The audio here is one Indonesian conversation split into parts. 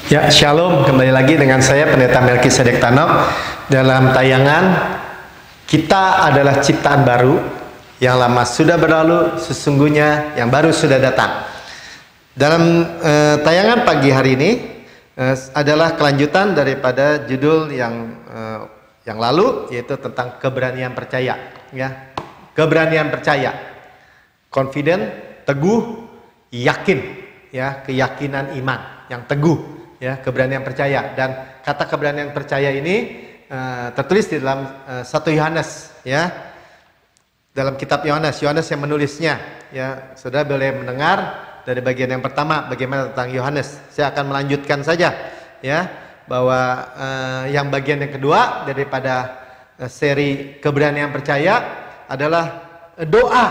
Ya, Shalom, kembali lagi dengan saya Pendeta Melkisedek Tanok dalam tayangan Kita Adalah Ciptaan Baru, yang lama sudah berlalu, sesungguhnya yang baru sudah datang. Dalam tayangan pagi hari ini adalah kelanjutan daripada judul yang lalu, yaitu tentang keberanian percaya, ya. Keberanian percaya, confident, teguh, yakin, ya, keyakinan iman yang teguh. Ya, keberanian percaya. Dan kata keberanian percaya ini tertulis di dalam 1 Yohanes, ya, dalam kitab Yohanes yang menulisnya, ya. Saudara boleh mendengar dari bagian yang pertama bagaimana tentang Yohanes. Saya akan melanjutkan saja, ya, bahwa yang bagian yang kedua daripada seri keberanian percaya adalah doa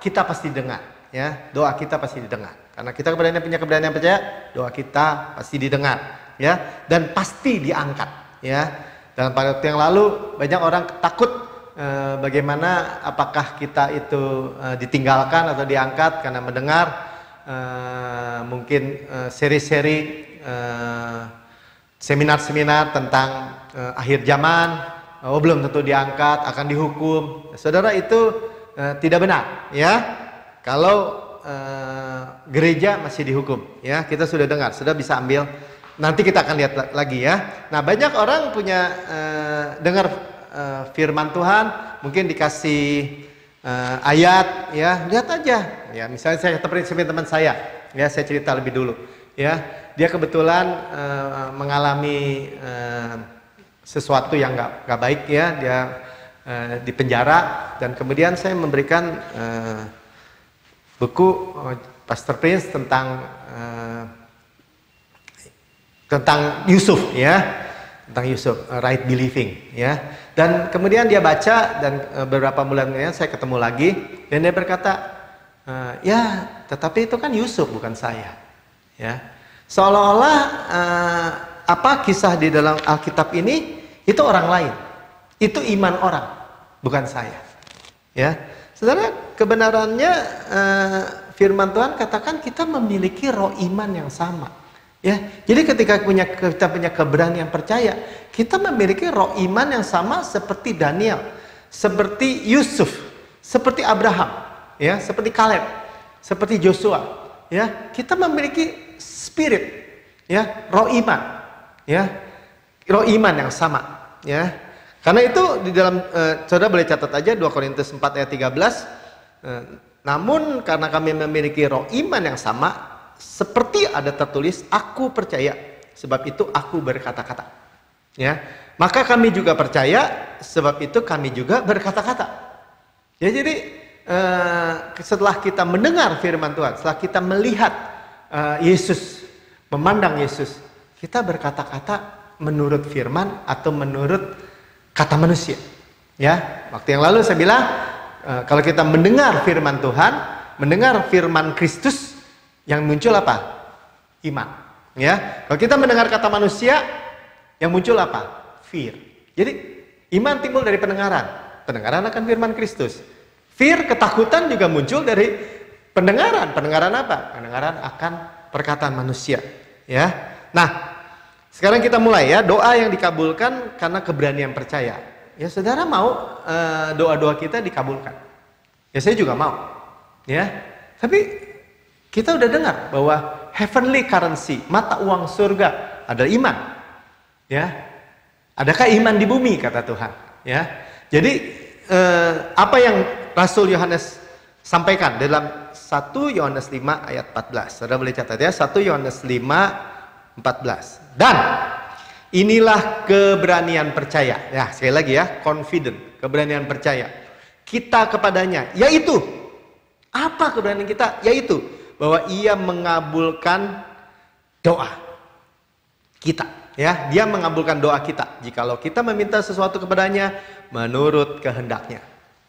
kita pasti dengar, ya. Doa kita pasti didengar. Karena kita punya keberanian percaya, doa kita pasti didengar, ya, dan pasti diangkat, ya. Dalam pada waktu yang lalu banyak orang takut bagaimana apakah kita itu ditinggalkan atau diangkat karena mendengar mungkin seri-seri seminar-seminar tentang akhir zaman. Belum tentu diangkat, akan dihukum. Saudara, itu tidak benar, ya. Kalau gereja masih dihukum, ya, kita sudah dengar, sudah bisa ambil. Nanti kita akan lihat lagi, ya. Nah, banyak orang punya dengar firman Tuhan, mungkin dikasih ayat, ya, lihat aja, ya. Misalnya saya seperti teman saya, ya, saya cerita lebih dulu, ya. Dia kebetulan mengalami sesuatu yang nggak baik, ya. Dia di penjara, dan kemudian saya memberikan buku Pastor Prince tentang Yusuf, ya, tentang Yusuf, Right Believing, ya. Dan kemudian dia baca, dan beberapa bulan kemudian saya ketemu lagi, dan dia berkata, ya, tetapi itu kan Yusuf, bukan saya, ya. Seolah-olah apa kisah di dalam Alkitab ini itu orang lain, itu iman orang, bukan saya, ya. Saudara, kebenarannya firman Tuhan katakan kita memiliki roh iman yang sama, ya. Jadi ketika kita punya keberanian percaya, kita memiliki roh iman yang sama seperti Daniel, seperti Yusuf, seperti Abraham, ya, seperti Kaleb, seperti Joshua, ya. Kita memiliki spirit, ya, roh iman, ya, roh iman yang sama, ya. Karena itu di dalam saudara boleh catat aja 2 Korintus 4 ayat 13. Namun karena kami memiliki roh iman yang sama, seperti ada tertulis, aku percaya, sebab itu aku berkata-kata, ya. Maka kami juga percaya, sebab itu kami juga berkata-kata, ya. Jadi setelah kita mendengar firman Tuhan, setelah kita melihat Yesus, memandang Yesus, kita berkata-kata menurut firman atau menurut kata manusia, ya. Waktu yang lalu saya bilang, kalau kita mendengar firman Tuhan, mendengar firman Kristus, yang muncul apa? Iman, ya. Kalau kita mendengar kata manusia, yang muncul apa? Fear. Jadi iman timbul dari pendengaran, pendengaran akan firman Kristus. Fear, ketakutan juga muncul dari pendengaran. Pendengaran apa? Pendengaran akan perkataan manusia, ya. Nah, sekarang kita mulai, ya, doa yang dikabulkan karena keberanian percaya. Ya, saudara mau doa-doa kita dikabulkan? Ya, saya juga mau, ya. Tapi kita udah dengar bahwa heavenly currency, mata uang surga adalah iman, ya. Adakah iman di bumi, kata Tuhan, ya. Jadi apa yang Rasul Yohanes sampaikan dalam 1 Yohanes 5 ayat 14. Saudara boleh catat, ya, 1 Yohanes 5 14. Dan inilah keberanian percaya. Ya, sekali lagi, ya, confident, keberanian percaya kita kepadanya, yaitu apa keberanian kita? Yaitu bahwa ia mengabulkan doa kita, ya. Dia mengabulkan doa kita jikalau kita meminta sesuatu kepadanya menurut kehendaknya,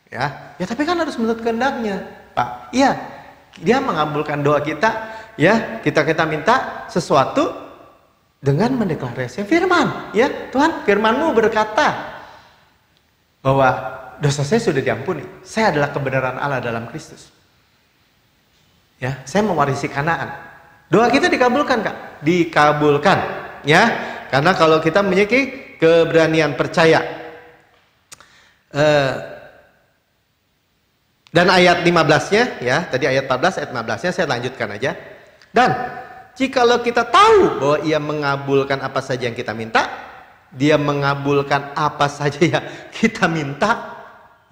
ya. Ya, tapi kan harus menurut kehendaknya, Pak. Iya, dia mengabulkan doa kita, ya. Kita minta sesuatu dengan mendeklarasikan firman, ya. Tuhan, firman-Mu berkata bahwa dosa saya sudah diampuni. Saya adalah kebenaran Allah dalam Kristus. Ya, saya mewarisi Kanaan. Doa kita dikabulkan, Kak? Dikabulkan. ya. Karena kalau kita memiliki keberanian percaya. Dan ayat 15-nya ya, tadi ayat 14, ayat 15-nya saya lanjutkan aja. Dan jikalau kita tahu bahwa Ia mengabulkan apa saja yang kita minta, Dia mengabulkan apa saja yang kita minta.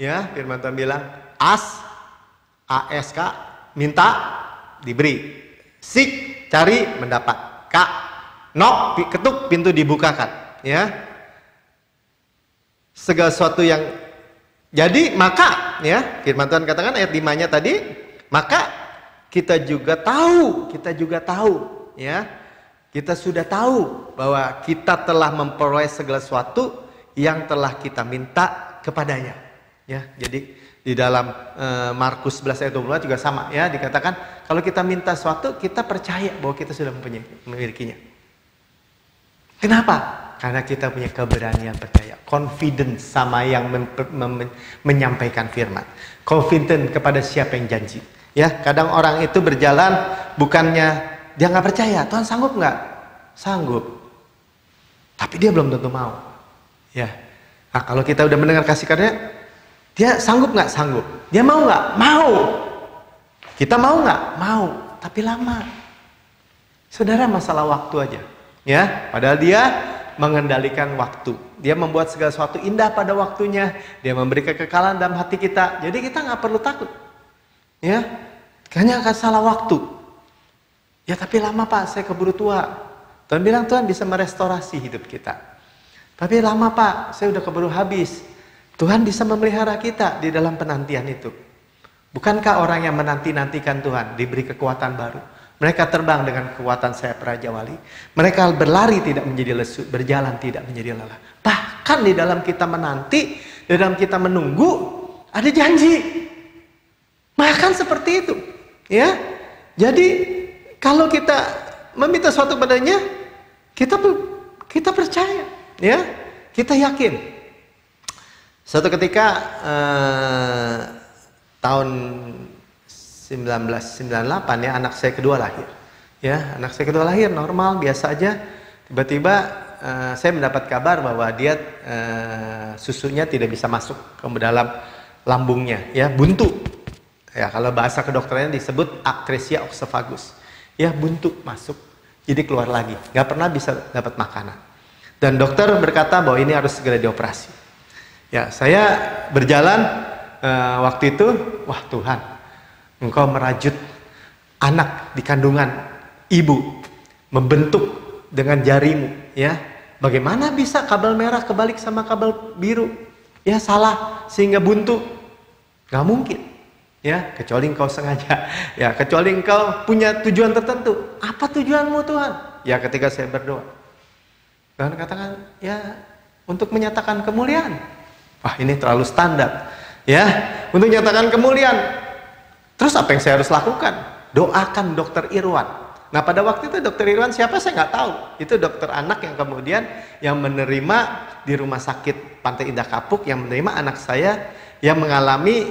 Ya, firman Tuhan bilang, ASK, minta, diberi. Seek, cari, mendapat. Knock, ketuk, pintu dibukakan. Ya, segala sesuatu yang jadi maka, ya, firman Tuhan katakan ayat 5-nya tadi, maka kita juga tahu, ya, kita sudah tahu bahwa kita telah memperoleh segala sesuatu yang telah kita minta kepadanya. Ya, jadi di dalam Markus 11 ayat 22 juga sama, ya, dikatakan kalau kita minta sesuatu kita percaya bahwa kita sudah memilikinya. Kenapa? Karena kita punya keberanian percaya, confidence sama yang menyampaikan firman, confident kepada siapa yang janji. Ya, kadang orang itu berjalan bukannya dia nggak percaya, Tuhan sanggup nggak? Sanggup, tapi dia belum tentu mau. Ya, nah, kalau kita udah mendengar kasih karunia, dia sanggup nggak? Sanggup. Dia mau nggak? Mau. Kita mau nggak? Mau, tapi lama. Saudara, masalah waktu aja. Ya, padahal dia mengendalikan waktu. Dia membuat segala sesuatu indah pada waktunya. Dia memberi kekekalan dalam hati kita. Jadi kita nggak perlu takut. Ya, hanya akan salah waktu. Ya, tapi lama Pak, saya keburu tua. Tuhan bilang Tuhan bisa merestorasi hidup kita. Tapi lama Pak, saya udah keburu habis. Tuhan bisa memelihara kita di dalam penantian itu. Bukankah orang yang menanti-nantikan Tuhan diberi kekuatan baru? Mereka terbang dengan kekuatan sayap Raja Wali. Mereka berlari tidak menjadi lesu, berjalan tidak menjadi lelah. Bahkan di dalam kita menanti, di dalam kita menunggu, ada janji. Bahkan seperti itu, ya. Jadi kalau kita meminta sesuatu padanya, kita percaya, ya. Kita yakin. Suatu ketika tahun 1998 ya, anak saya kedua lahir. Ya, anak saya kedua lahir normal biasa aja. Tiba-tiba saya mendapat kabar bahwa dia susunya tidak bisa masuk ke dalam lambungnya, ya, buntu. Ya, kalau bahasa kedokterannya disebut atresia oesophagus. Ya, buntu masuk. Jadi keluar lagi, nggak pernah bisa dapat makanan. Dan dokter berkata bahwa ini harus segera dioperasi. Ya, saya berjalan waktu itu, wah Tuhan, Engkau merajut anak di kandungan ibu, membentuk dengan jarimu, ya. Bagaimana bisa kabel merah kebalik sama kabel biru? Ya, salah sehingga buntu. Gak mungkin, ya, kecuali Engkau sengaja. Ya, kecuali Engkau punya tujuan tertentu. Apa tujuanmu Tuhan? Ya, ketika saya berdoa, Tuhan katakan, ya, untuk menyatakan kemuliaan. Wah, ini terlalu standar, ya, untuk menyatakan kemuliaan. Terus apa yang saya harus lakukan? Doakan Dokter Irwan. Nah, pada waktu itu Dokter Irwan siapa saya nggak tahu. Itu dokter anak yang kemudian yang menerima di rumah sakit Pantai Indah Kapuk, yang menerima anak saya yang mengalami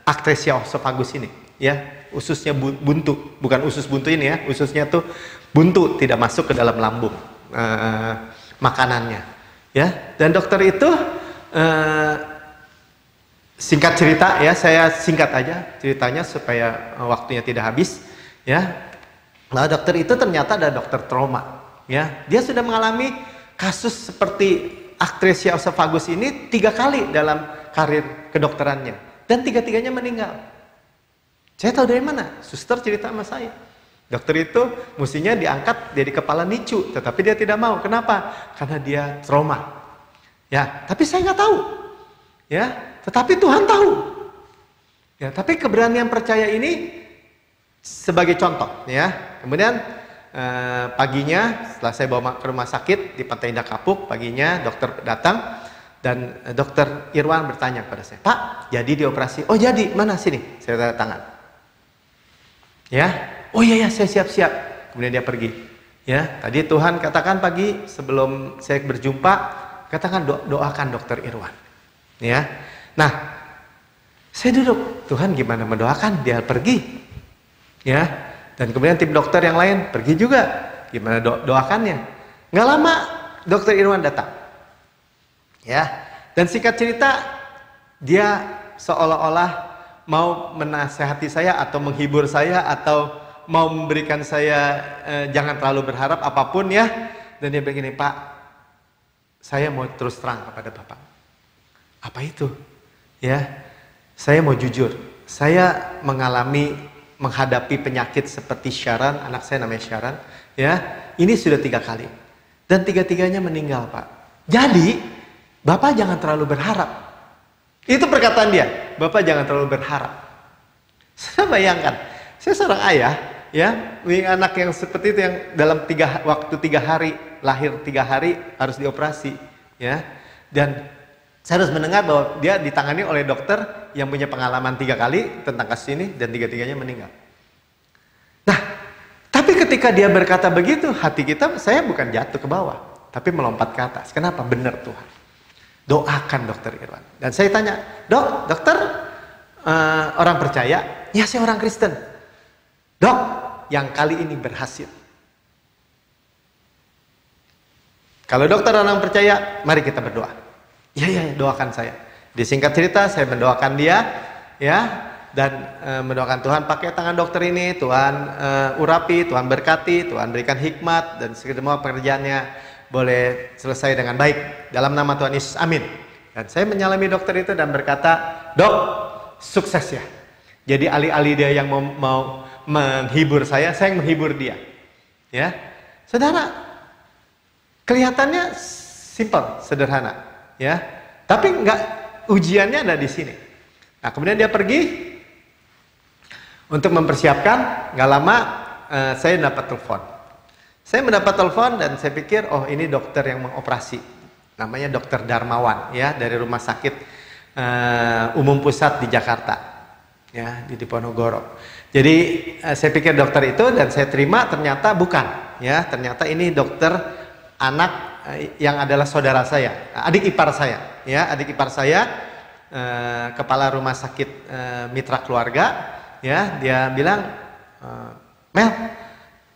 atresia oesophagus ini. Ya, ususnya buntu, bukan usus buntu ini ya, ususnya tuh buntu, tidak masuk ke dalam lambung makanannya. Ya, dan dokter itu singkat cerita ya, saya singkat aja ceritanya supaya waktunya tidak habis, ya. Nah, dokter itu ternyata ada dokter trauma, ya. Dia sudah mengalami kasus seperti atresia oesophagus ini 3 kali dalam karir kedokterannya, dan 3-tiganya meninggal. Saya tahu dari mana? Suster cerita sama saya. Dokter itu mestinya diangkat jadi kepala NICU, tetapi dia tidak mau. Kenapa? Karena dia trauma. Ya, tapi saya nggak tahu. Ya. Tetapi Tuhan tahu. Ya, tapi keberanian percaya ini sebagai contoh, ya. Kemudian paginya setelah saya bawa ke rumah sakit di Pantai Indah Kapuk, paginya dokter datang dan Dokter Irwan bertanya kepada saya, "Pak, jadi dioperasi?" "Oh, jadi. Mana sini?" Saya tanda tangan. Ya. "Oh iya ya, saya siap-siap." Kemudian dia pergi. Ya, tadi Tuhan katakan pagi sebelum saya berjumpa, katakan doakan Dokter Irwan. Ya. Nah, saya duduk, Tuhan gimana mendoakan? Dia pergi, ya. Dan kemudian tim dokter yang lain pergi juga. gimana doakannya. Nggak lama Dokter Irwan datang. Ya, dan singkat cerita dia seolah-olah mau menasehati saya atau menghibur saya atau mau memberikan saya jangan terlalu berharap apapun ya. Dan dia begini, Pak, saya mau terus terang kepada Bapak. Apa itu? Ya, saya mau jujur. Saya menghadapi penyakit seperti Sharon, anak saya namanya Sharon. Ya, ini sudah 3 kali. Dan 3-tiganya meninggal, Pak. Jadi, Bapak jangan terlalu berharap. Itu perkataan dia. Bapak jangan terlalu berharap. Saya bayangkan, saya seorang ayah, ya, punya anak yang seperti itu yang dalam waktu 3 hari, lahir 3 hari harus dioperasi, ya. Dan saya harus mendengar bahwa dia ditangani oleh dokter yang punya pengalaman 3 kali tentang kasus ini dan 3-tiganya meninggal. Nah, tapi ketika dia berkata begitu, hati kita, saya bukan jatuh ke bawah, tapi melompat ke atas. Kenapa? Benar Tuhan. Doakan Dokter Irwan. Dan saya tanya, dokter orang percaya? Ya, saya orang Kristen. Dok, yang kali ini berhasil. Kalau dokter orang percaya, mari kita berdoa. Ya, doakan saya. Disingkat cerita, saya mendoakan dia, ya, dan mendoakan Tuhan pakai tangan dokter ini, Tuhan urapi, Tuhan berkati, Tuhan berikan hikmat, dan semua pekerjaannya boleh selesai dengan baik. Dalam nama Tuhan Yesus, amin. Dan saya menyalami dokter itu dan berkata, Dok, sukses ya. Jadi alih-alih dia yang mau menghibur saya yang menghibur dia. Ya, saudara, kelihatannya simpel, sederhana. Ya, tapi ujiannya ada di sini. Nah, kemudian dia pergi untuk mempersiapkan. Nggak lama saya dapat telepon. Saya mendapat telepon dan saya pikir, oh ini dokter yang mengoperasi. Namanya Dokter Darmawan, ya, dari Rumah Sakit Umum Pusat di Jakarta, ya, di Diponegoro. Jadi saya pikir dokter itu dan saya terima, ternyata bukan, ya, ternyata ini dokter anak yang adalah saudara saya, adik ipar saya, ya, adik ipar saya, kepala rumah sakit mitra keluarga, ya, dia bilang, Mel,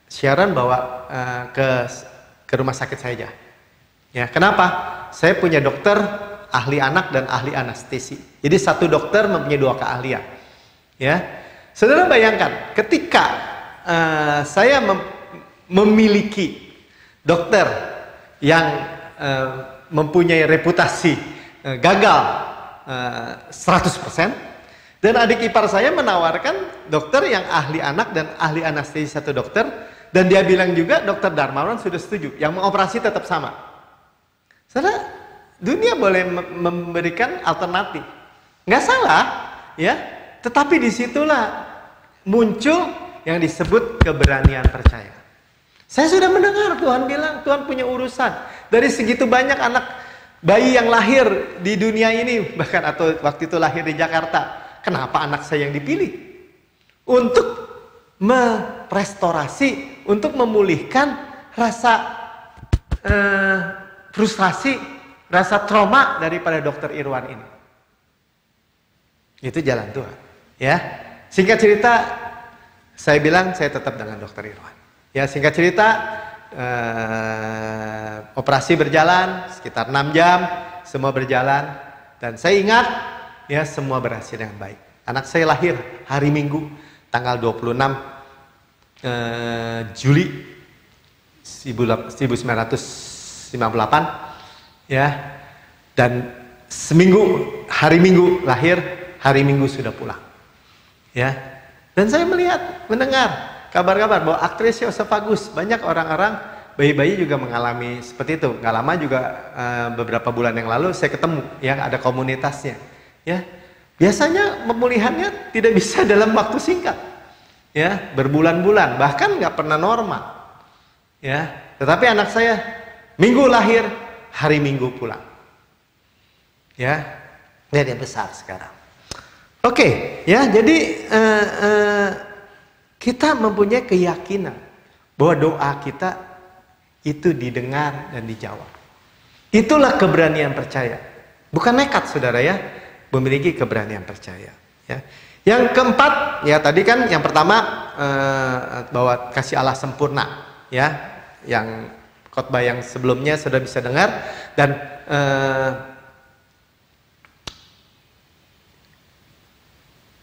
Sharon bawa ke rumah sakit saya aja, ya, kenapa? Saya punya dokter ahli anak dan ahli anestesi, jadi satu dokter mempunyai 2 keahlian, ya, saudara bayangkan, ketika saya memiliki dokter yang mempunyai reputasi gagal 100%, dan adik ipar saya menawarkan dokter yang ahli anak dan ahli anestesi satu dokter, dan dia bilang juga Dokter Darmawan sudah setuju, yang mengoperasi tetap sama. Saudara, dunia boleh memberikan alternatif, nggak salah, ya, tetapi disitulah muncul yang disebut keberanian percaya. Saya sudah mendengar Tuhan bilang, Tuhan punya urusan. Dari segitu banyak anak bayi yang lahir di dunia ini, bahkan atau waktu itu lahir di Jakarta, kenapa anak saya yang dipilih? Untuk merestorasi, untuk memulihkan rasa frustrasi, rasa trauma daripada Dokter Irwan ini. Itu jalan Tuhan, ya. Singkat cerita, saya bilang saya tetap dengan Dokter Irwan. Ya, singkat cerita, operasi berjalan sekitar 6 jam, semua berjalan, dan saya ingat, ya, semua berhasil dengan baik. Anak saya lahir hari Minggu, tanggal 26 Juli 1998, ya, dan hari Minggu lahir, hari Minggu sudah pulang, ya, dan saya mendengar kabar-kabar bahwa aktris Yosephagus, banyak orang-orang, bayi-bayi juga mengalami seperti itu. Nggak lama juga, beberapa bulan yang lalu saya ketemu, ya, ada komunitasnya, ya. Biasanya pemulihannya tidak bisa dalam waktu singkat, ya, berbulan-bulan, bahkan nggak pernah normal, ya. Tetapi anak saya Minggu lahir, hari Minggu pulang, ya, dan dia besar sekarang. Oke, ya, jadi kita mempunyai keyakinan bahwa doa kita itu didengar dan dijawab. Itulah keberanian percaya. Bukan nekat, saudara, ya. Memiliki keberanian percaya. Ya. Yang keempat, ya, tadi kan yang pertama bahwa kasih Allah sempurna, ya. yang khotbah yang sebelumnya sudah bisa dengar. Dan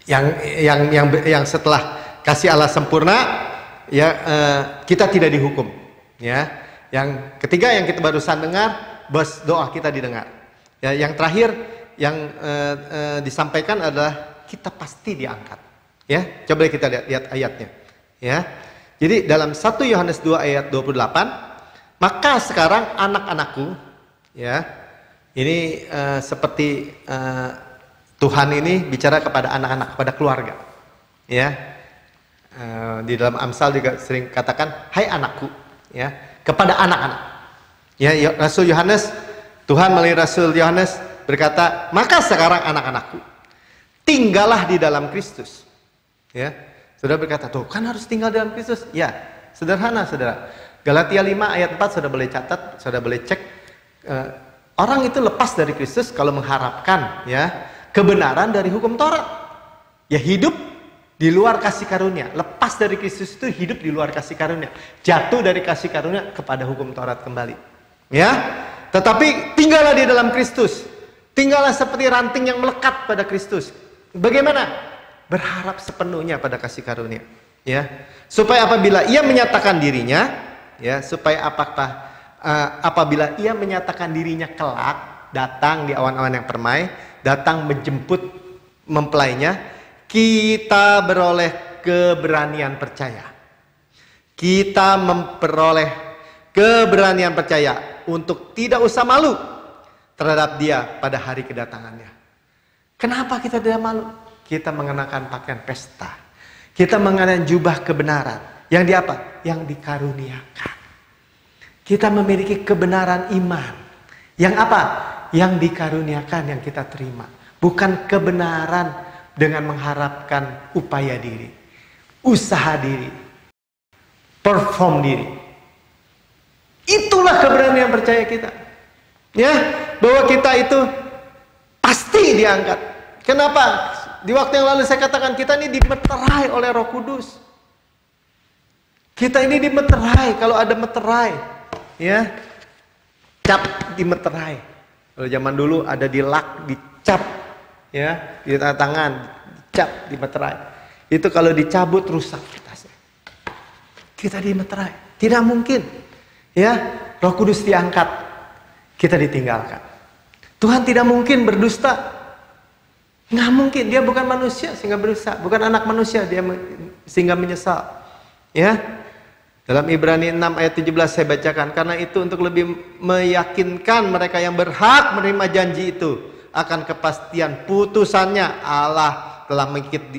yang setelah kasih Allah sempurna, ya kita tidak dihukum, ya. Yang ketiga yang kita barusan dengar, bos doa kita didengar. Ya, yang terakhir yang disampaikan adalah kita pasti diangkat. Ya, coba kita lihat ayatnya. Ya, jadi dalam 1 Yohanes 2 ayat 28, maka sekarang anak-anakku, ya, ini seperti Tuhan ini bicara kepada anak-anak, kepada keluarga. Ya, di dalam Amsal juga sering katakan, hai anakku, ya, kepada anak-anak. Ya, Rasul Yohanes, Tuhan melalui Rasul Yohanes berkata, maka sekarang anak-anakku, tinggallah di dalam Kristus. Ya, saudara berkata, tuh kan harus tinggal dalam Kristus. Ya, sederhana saudara. Galatia 5 ayat 4 saudara boleh catat, saudara boleh cek. Orang itu lepas dari Kristus kalau mengharapkan, ya, kebenaran dari hukum Taurat. Ya, hidup di luar kasih karunia. Lepas dari Kristus itu hidup di luar kasih karunia. Jatuh dari kasih karunia kepada hukum Taurat kembali. Ya, tetapi tinggallah di dalam Kristus. Tinggallah seperti ranting yang melekat pada Kristus. Bagaimana? Berharap sepenuhnya pada kasih karunia, ya, supaya apabila ia menyatakan dirinya, ya, supaya apabila ia menyatakan dirinya kelak datang di awan-awan yang permai, datang menjemput mempelainya, kita beroleh keberanian percaya. Kita memperoleh keberanian percaya untuk tidak usah malu terhadap dia pada hari kedatangannya. Kenapa kita tidak malu? Kita mengenakan pakaian pesta. Kita mengenakan jubah kebenaran. Yang di apa? Yang dikaruniakan. Kita memiliki kebenaran iman. Yang apa? Yang dikaruniakan yang kita terima. Bukan kebenaran dengan mengharapkan upaya diri, usaha diri, perform diri. Itulah keberanian percaya kita. Ya, bahwa kita itu pasti diangkat. Kenapa? Di waktu yang lalu saya katakan kita ini dimeterai oleh Roh Kudus. Kita ini dimeterai. Kalau ada meterai, ya, cap dimeterai. Kalau zaman dulu ada dilak, dicap, ya, di tangan, dicap, dimeterai. Itu kalau dicabut rusak kertasnya. Kita dimeterai. Tidak mungkin, ya, Roh Kudus diangkat, kita ditinggalkan. Tuhan tidak mungkin berdusta. Nggak mungkin, dia bukan manusia sehingga berdosa, bukan anak manusia dia sehingga menyesal. Ya, dalam Ibrani 6 ayat 17 saya bacakan, karena itu untuk lebih meyakinkan mereka yang berhak menerima janji itu akan kepastian putusannya, Allah telah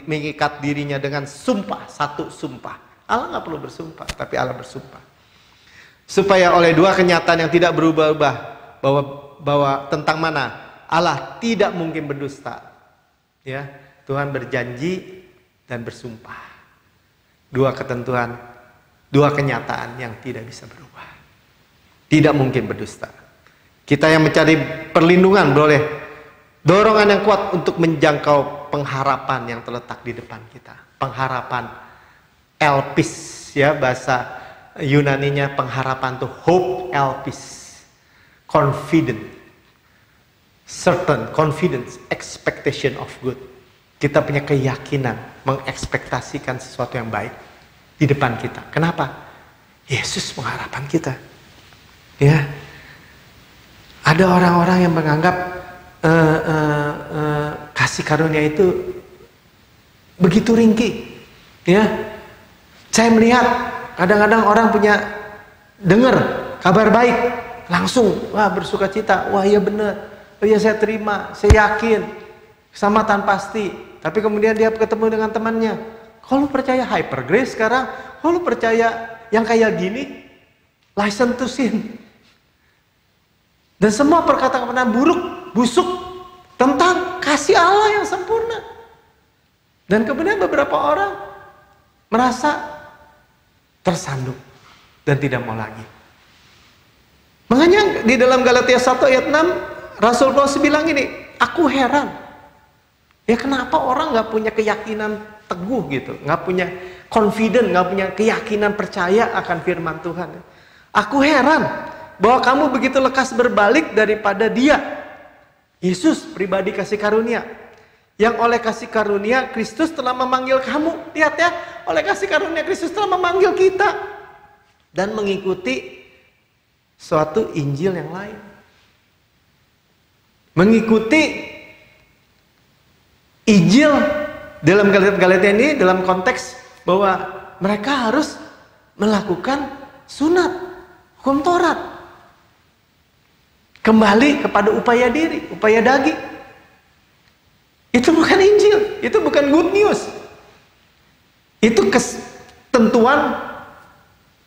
mengikat dirinya dengan sumpah, satu sumpah. Allah nggak perlu bersumpah, tapi Allah bersumpah supaya oleh dua kenyataan yang tidak berubah-ubah, bahwa tentang mana Allah tidak mungkin berdusta. Ya, Tuhan berjanji dan bersumpah. Dua ketentuan, dua kenyataan yang tidak bisa berubah. Tidak mungkin berdusta. Kita yang mencari perlindungan beroleh dorongan yang kuat untuk menjangkau pengharapan yang terletak di depan kita. Pengharapan elpis, ya, bahasa Yunaninya pengharapan itu hope elpis. Confident. Certain, confidence, expectation of good. Kita punya keyakinan, mengekspektasikan sesuatu yang baik di depan kita. Kenapa? Yesus pengharapan kita. Ya, ada orang-orang yang menganggap kasih karunia itu begitu ringkih. Ya, saya melihat kadang-kadang orang punya dengar kabar baik, langsung wah bersuka cita, wah iya benar. Oh iya saya terima, saya yakin, keselamatan pasti. Tapi kemudian dia ketemu dengan temannya. Kalau percaya hyper grace sekarang, kalau percaya yang kayak gini, license to sin. Dan semua perkataan buruk, busuk tentang kasih Allah yang sempurna. Dan kemudian beberapa orang merasa tersandung dan tidak mau lagi. Makanya di dalam Galatia 1 ayat 6, Rasul Paulus bilang ini, aku heran. Ya kenapa orang nggak punya keyakinan teguh gitu, nggak punya confident, nggak punya keyakinan percaya akan firman Tuhan. Aku heran bahwa kamu begitu lekas berbalik daripada Dia. Yesus pribadi kasih karunia. Yang oleh kasih karunia Kristus telah memanggil kamu. Lihat ya, oleh kasih karunia Kristus telah memanggil kita. Dan mengikuti suatu Injil yang lain. Mengikuti Injil dalam Galatia ini dalam konteks bahwa mereka harus melakukan sunat, hukum Taurat. Kembali kepada upaya diri, upaya daging. Itu bukan Injil, itu bukan good news. Itu ketentuan,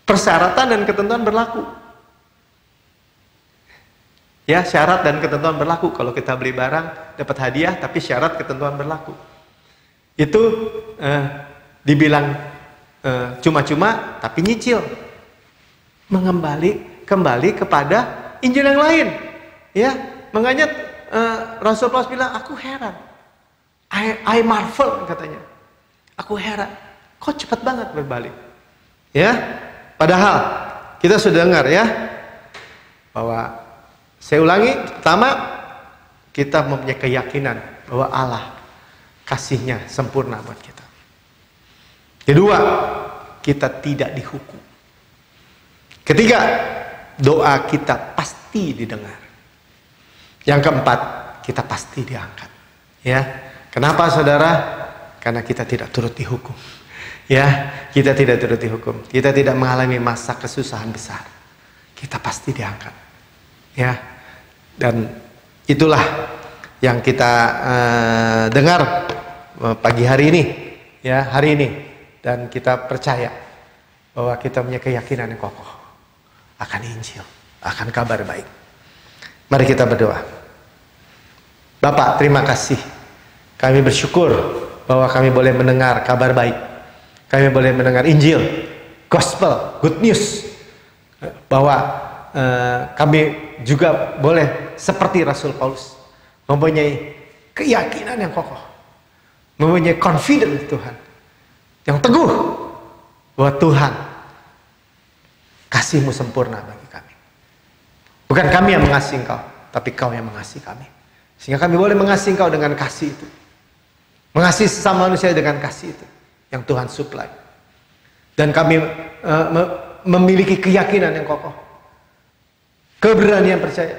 persyaratan dan ketentuan berlaku. Ya, syarat dan ketentuan berlaku. Kalau kita beli barang dapat hadiah, tapi syarat ketentuan berlaku. Itu dibilang cuma-cuma, tapi nyicil. Kembali kepada Injil yang lain. Ya, makanya Rasul Paulus bilang, aku heran. I marvel katanya. Aku heran. Kok cepat banget berbalik? Ya, padahal kita sudah dengar ya bahwa saya ulangi, pertama kita mempunyai keyakinan bahwa Allah kasihnya sempurna buat kita. Kedua, kita tidak dihukum. Ketiga, doa kita pasti didengar. Yang keempat, kita pasti diangkat. Ya, kenapa saudara? Karena kita tidak turut dihukum. Ya, kita tidak turut dihukum. Kita tidak mengalami masa kesusahan besar. Kita pasti diangkat. Ya, dan itulah yang kita dengar pagi hari ini, ya, hari ini, dan kita percaya bahwa kita punya keyakinan yang kokoh akan Injil, akan kabar baik. Mari kita berdoa. Bapak, terima kasih. Kami bersyukur bahwa kami boleh mendengar kabar baik. Kami boleh mendengar Injil, gospel, good news, bahwa kami juga boleh seperti Rasul Paulus mempunyai keyakinan yang kokoh, mempunyai confidence Tuhan yang teguh bahwa Tuhan kasih-Mu sempurna bagi kami. Bukan kami yang mengasihi Engkau, tapi Kau yang mengasihi kami, sehingga kami boleh mengasihi Engkau dengan kasih itu, mengasihi sesama manusia dengan kasih itu yang Tuhan supply. Dan kami memiliki keyakinan yang kokoh, keberanian percaya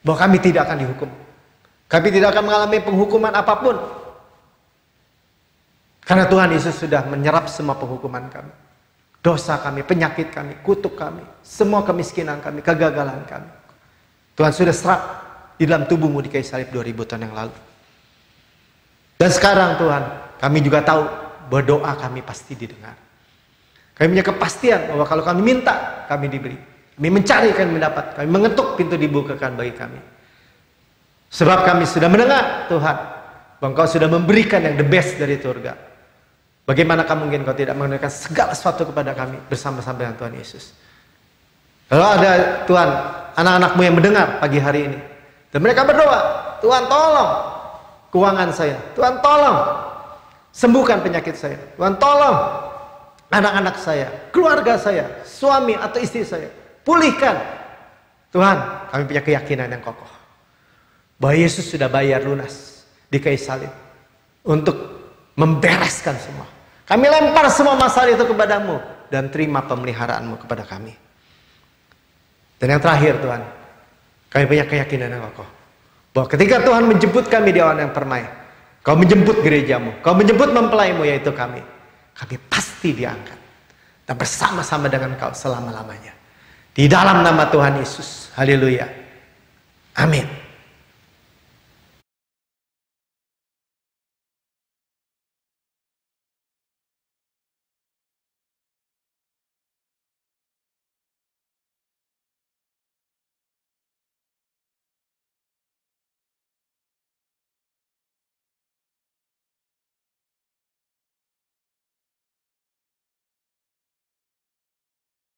bahwa kami tidak akan dihukum. Kami tidak akan mengalami penghukuman apapun. Karena Tuhan Yesus sudah menyerap semua penghukuman kami. Dosa kami, penyakit kami, kutuk kami, semua kemiskinan kami, kegagalan kami. Tuhan sudah serap di dalam tubuh-Mu di kayu salib 2000 tahun yang lalu. Dan sekarang Tuhan, kami juga tahu bahwa doa kami pasti didengar. Kami punya kepastian bahwa kalau kami minta, kami diberi. Kami mencari, kami mendapat. Kami mengetuk, pintu dibukakan bagi kami. Sebab kami sudah mendengar Tuhan bahwa Engkau sudah memberikan yang the best dari surga. Bagaimanakah mungkin Kau tidak memberikan segala sesuatu kepada kami bersama-sama dengan Tuhan Yesus? Kalau ada Tuhan, anak-anak-Mu yang mendengar pagi hari ini, dan mereka berdoa, Tuhan tolong keuangan saya, Tuhan tolong sembuhkan penyakit saya, Tuhan tolong anak-anak saya, keluarga saya, suami atau istri saya, pulihkan. Tuhan, kami punya keyakinan yang kokoh bahwa Yesus sudah bayar lunas di kayu salib untuk membereskan semua. Kami lempar semua masalah itu kepadamu dan terima pemeliharaan-Mu kepada kami. Dan yang terakhir Tuhan, kami punya keyakinan yang kokoh bahwa ketika Tuhan menjemput kami di awan yang permai, Kau menjemput gereja-Mu, Kau menjemput mempelai-Mu yaitu kami pasti diangkat dan bersama-sama dengan Kau selama-lamanya. Di dalam nama Tuhan Yesus. Haleluya. Amin.